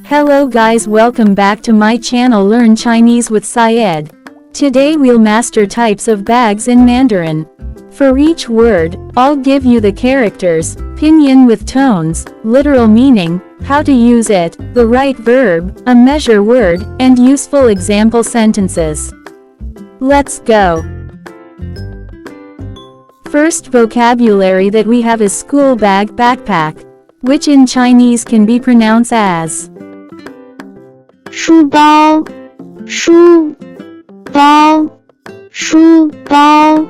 Hello guys, welcome back to my channel Learn Chinese with Syed. Today we'll master types of bags in Mandarin. For each word, I'll give you the characters, pinyin with tones, literal meaning, how to use it, the right verb, a measure word, and useful example sentences. Let's go. First vocabulary that we have is school bag, backpack, which in Chinese can be pronounced as 书包，书包，书包。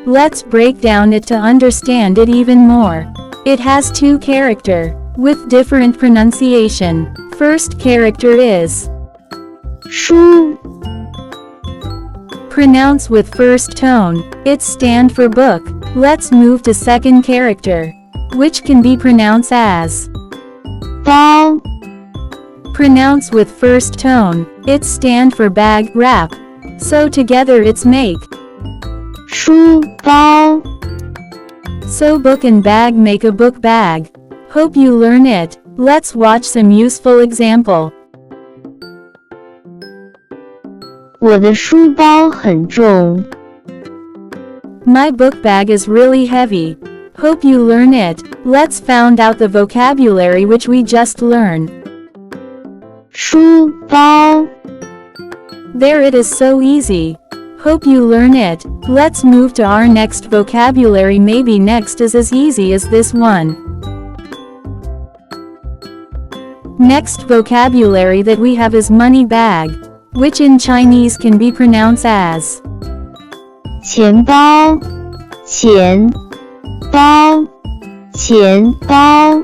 Let's break down it to understand it even more. It has two characters, with different pronunciation. First character is 书 pronounce with first tone, it stand for book. Let's move to second character, which can be pronounced as 包 pronounce with first tone, it stand for bag, wrap. So together it's make. 书包。 So book and bag make a book bag. Hope you learn it. Let's watch some useful example. 我的书包很重。 My book bag is really heavy. Hope you learn it. Let's find out the vocabulary which we just learned. 书包 There it is so easy. Hope you learn it. Let's move to our next vocabulary. Maybe next is as easy as this one. Next vocabulary that we have is money bag, which in Chinese can be pronounced as 钱包，钱包，钱包。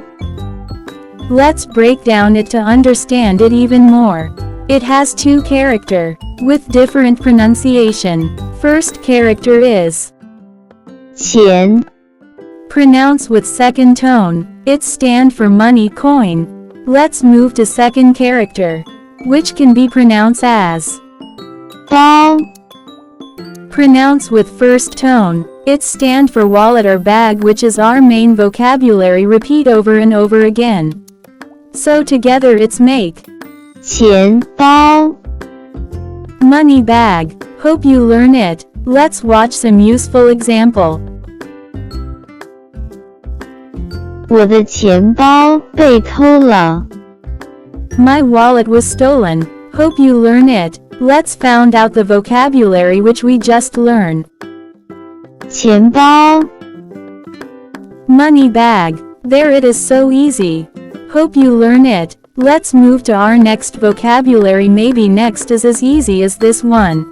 Let's break down it to understand it even more. It has two characters, with different pronunciation. First character is 钱 pronounce with second tone, it stand for money, coin. Let's move to second character, which can be pronounced as 包 pronounce with first tone, it stand for wallet or bag, which is our main vocabulary. Repeat over and over again. So together it's make 钱包。 money bag. Hope you learn it. Let's watch some useful example. 我的钱包被偷了。 My wallet was stolen. Hope you learn it. Let's find out the vocabulary which we just learned. 钱包 Money bag. There it is so easy. Hope you learn it. Let's move to our next vocabulary. Maybe next is as easy as this one.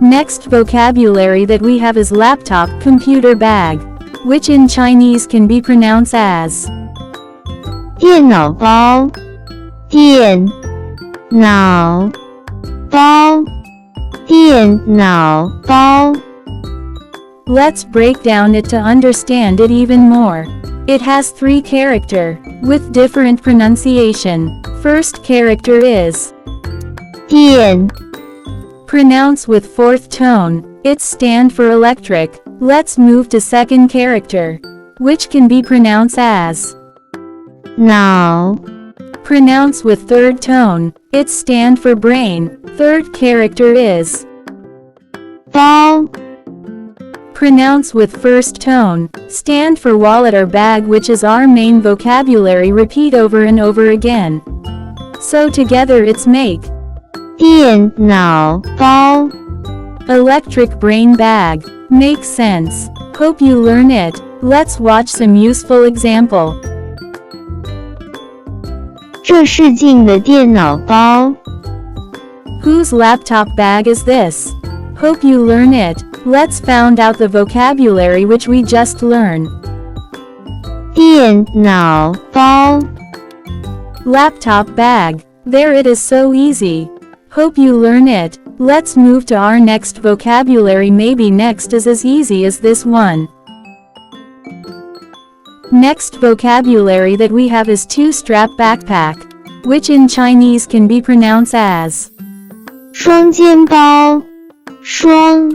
Next vocabulary that we have is laptop, computer bag, which in Chinese can be pronounced as 电脑包，电脑包，电脑包。 Let's break down it to understand it even more. It has three characters, with different pronunciation. First character is 电 pronounce with fourth tone, it stand for electric. Let's move to second character, which can be pronounced as 脑 pronounce with third tone, it stand for brain. Third character is 包 pronounce with first tone, stand for wallet or bag, which is our main vocabulary. Repeat over and over again. So together it's make 电脑包。 electric brain bag. Makes sense. Hope you learn it. Let's watch some useful example. 这是静的电脑包。 Whose laptop bag is this? Hope you learn it. Let's find out the vocabulary which we just learned. 电脑包 Laptop bag. There it is so easy. Hope you learn it. Let's move to our next vocabulary. Maybe next is as easy as this one. Next vocabulary that we have is two-strap backpack, which in Chinese can be pronounced as 双肩包，双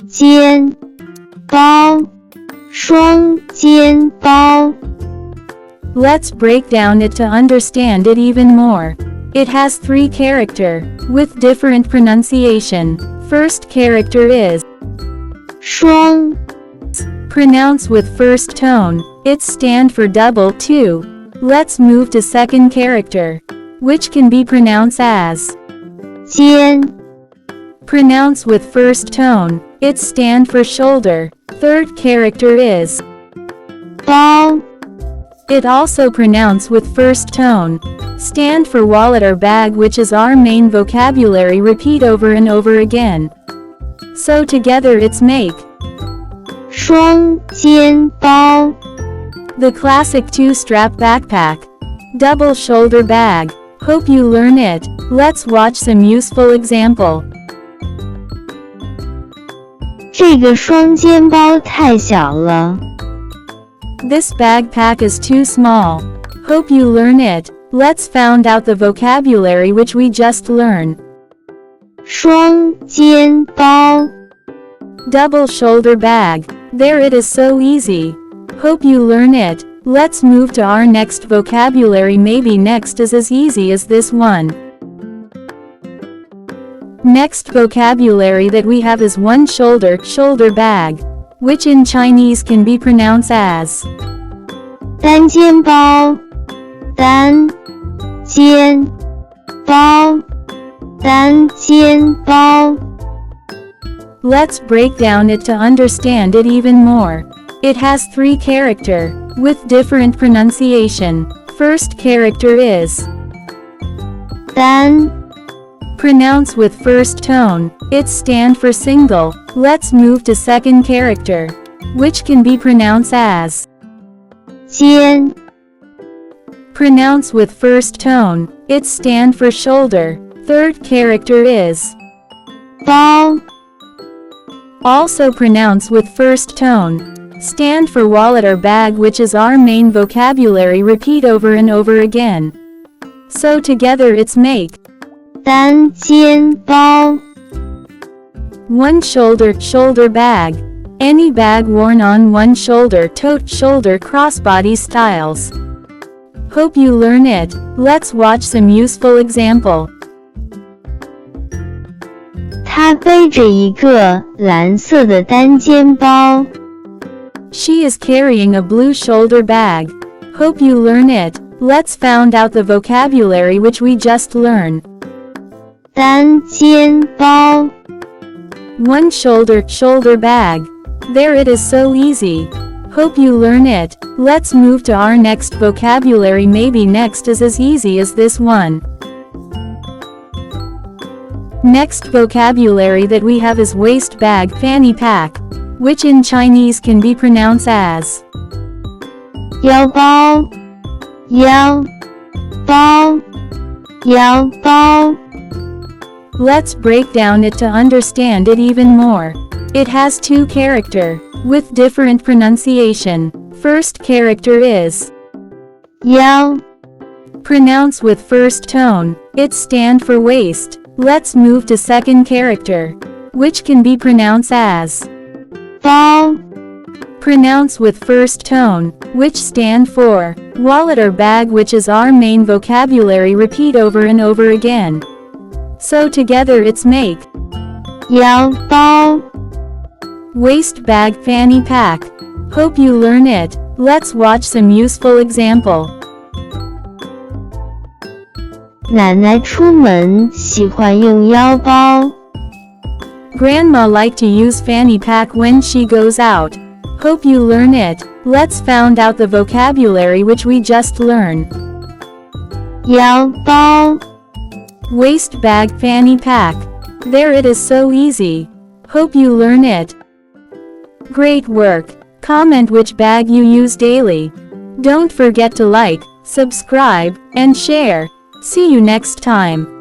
肩包，双肩包。Let's break down it to understand it even more. It has 3 characters, with different pronunciation. First character is 双 pronounce with first tone. It stand for double 2. Let's move to second character, which can be pronounced as 肩 pronounce with first tone. It stand for shoulder. Third character is 包 it also pronounce with first tone. Stand for wallet or bag, which is our main vocabulary repeat over and over again. So together it's make 双肩包 the classic 2-strap backpack. Double shoulder bag. Hope you learn it. Let's watch some useful example. 这个双肩包太小了 This backpack is too small. Hope you learn it. Let's find out the vocabulary which we just learned. 双肩包 Double shoulder bag. There it is, so easy. Hope you learn it. Let's move to our next vocabulary. Maybe next is as easy as this one. Next vocabulary that we have is one shoulder bag, which in Chinese can be pronounced as 单肩包单肩包单肩包 Let's break down it to understand it even more. It has 3 characters, with different pronunciation. First character is 单 pronounce with first tone. It stand for single. Let's move to second character, which can be pronounced as 肩 pronounce with first tone. It stand for shoulder. Third character is 包 also pronounce with first tone. Stand for wallet or bag, which is our main vocabulary repeat over and over again. So together it's make 单肩包 one shoulder bag. Any bag worn on one shoulder, tote shoulder crossbody styles. Hope you learn it. Let's watch some useful example. 她背着一个蓝色的单肩包 She is carrying a blue shoulder bag. Hope you learn it. Let's find out the vocabulary which we just learned. 单肩包 One shoulder bag. There it is, so easy. Hope you learn it. Let's move to our next vocabulary. Maybe next is as easy as this one. Next vocabulary that we have is waist bag, fanny pack, which in Chinese can be pronounced as 腰包腰包腰包 Let's break down it to understand it even more. It has 2 characters, with different pronunciation. First character is 腰 pronounce with first tone. It stand for waist. Let's move to second character, which can be pronounced as 包 pronounce with first tone, which stand for wallet or bag, which is our main vocabulary repeat over and over again. So together it's make 腰包 waist bag, fanny pack. Hope you learn it. Let's watch some useful example. 奶奶出门喜欢用腰包 Grandma liked to use fanny pack when she goes out. Hope you learn it. Let's find out the vocabulary which we just learned. 腰包 Waist bag, fanny pack. There it is, so easy. Hope you learn it. Great work. Comment which bag you use daily. Don't forget to like, subscribe, and share. See you next time.